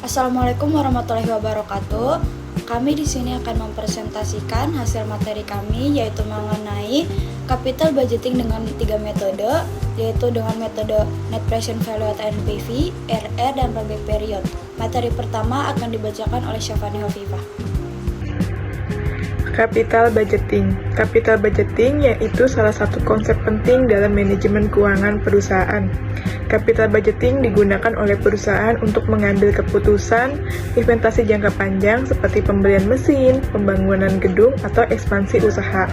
Assalamualaikum warahmatullahi wabarakatuh. Kami di sini akan mempresentasikan hasil materi kami, yaitu mengenai capital budgeting dengan 3 metode, yaitu dengan metode net present value atau NPV, RR, dan payback period. Materi pertama akan dibacakan oleh Syafani Hovifah. Capital budgeting. Capital budgeting yaitu salah satu konsep penting dalam manajemen keuangan perusahaan. Capital budgeting digunakan oleh perusahaan untuk mengambil keputusan investasi jangka panjang seperti pembelian mesin, pembangunan gedung, atau ekspansi usaha.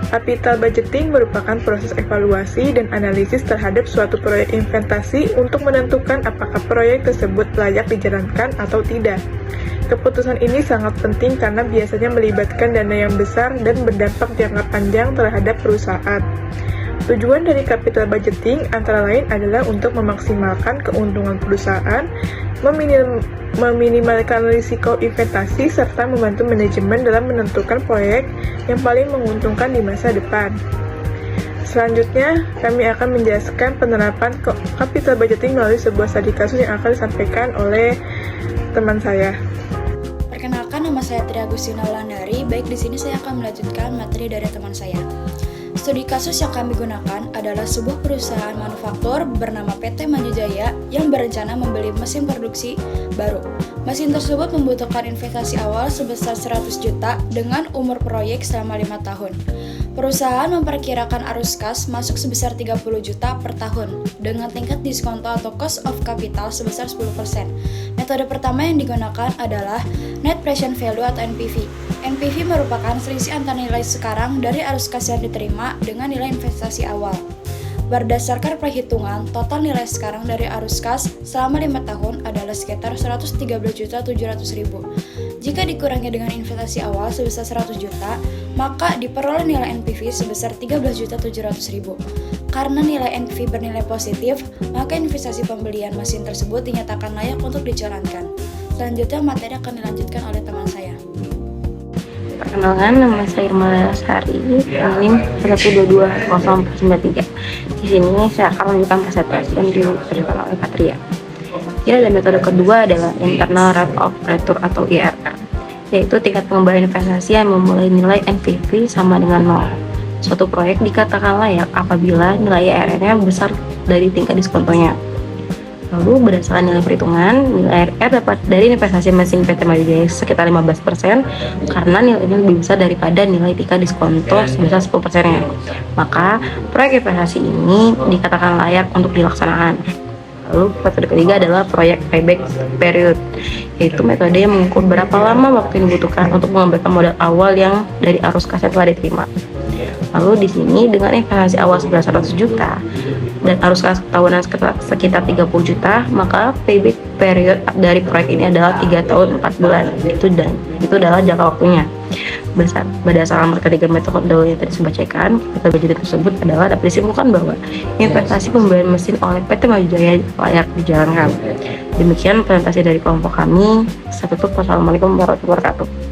Capital budgeting merupakan proses evaluasi dan analisis terhadap suatu proyek investasi untuk menentukan apakah proyek tersebut layak dijalankan atau tidak. Keputusan ini sangat penting karena biasanya melibatkan dana yang besar dan berdampak jangka panjang terhadap perusahaan. Tujuan dari capital budgeting antara lain adalah untuk memaksimalkan keuntungan perusahaan, meminimalkan risiko investasi, serta membantu manajemen dalam menentukan proyek yang paling menguntungkan di masa depan. Selanjutnya, kami akan menjelaskan penerapan capital budgeting melalui sebuah studi kasus yang akan disampaikan oleh teman saya. Perkenalkan, nama saya Tri Agustina Wulandari. Baik, di sini saya akan melanjutkan materi dari teman saya. Studi kasus yang kami gunakan adalah sebuah perusahaan manufaktur bernama PT Maju Jaya yang berencana membeli mesin produksi baru. Mesin tersebut membutuhkan investasi awal sebesar 100 juta dengan umur proyek selama 5 tahun. Perusahaan memperkirakan arus kas masuk sebesar 30 juta per tahun dengan tingkat diskonto atau cost of capital sebesar 10%. Metode pertama yang digunakan adalah net present value atau NPV. NPV merupakan selisih antara nilai sekarang dari arus kas yang diterima dengan nilai investasi awal. Berdasarkan perhitungan, total nilai sekarang dari arus kas selama 5 tahun adalah sekitar 113.700.000. Jika dikurangi dengan investasi awal sebesar 100 juta, maka diperoleh nilai NPV sebesar 13.700.000. Karena nilai NPV bernilai positif, maka investasi pembelian mesin tersebut dinyatakan layak untuk dijalankan. Selanjutnya, materi akan dilanjutkan oleh teman saya. Perkenalkan, nama saya Irma Sari, NIM 1220493. Di sini saya akan melanjutkan presentasi yang diberikan oleh Patria. Dan metode kedua adalah internal rate of return atau IRR, yaitu tingkat pengembalian investasi yang memulai nilai NPV sama dengan 0. Suatu proyek dikatakan layak apabila nilai IRR-nya besar dari tingkat diskontonya. Lalu berdasarkan nilai perhitungan, nilai IRR dapat dari investasi mesin PT Maju Jaya sekitar 15% karena nilainya lebih besar daripada nilai tingkat diskonto sebesar 10%-nya. Maka proyek investasi ini dikatakan layak untuk dilaksanakan. Lalu metode ketiga adalah proyek payback period, yaitu metode yang mengukur berapa lama waktu yang dibutuhkan untuk mengembalikan modal awal yang dari arus kas yang telah diterima. Lalu di sini dengan investasi awal sebesar 100 juta dan arus kas tahunan sekitar 30 juta, maka payback period dari proyek ini adalah 3 tahun 4 bulan. Itu adalah jangka waktunya. Berdasarkan ketiga metode yang tadi saya bacakan, capital budgeting tersebut adalah dapat disimpulkan bahwa investasi pembelian mesin oleh PT Maju Jaya layak dijalankan. Demikian presentasi dari kelompok kami. Saya tutup. Wassalamualaikum warahmatullahi wabarakatuh.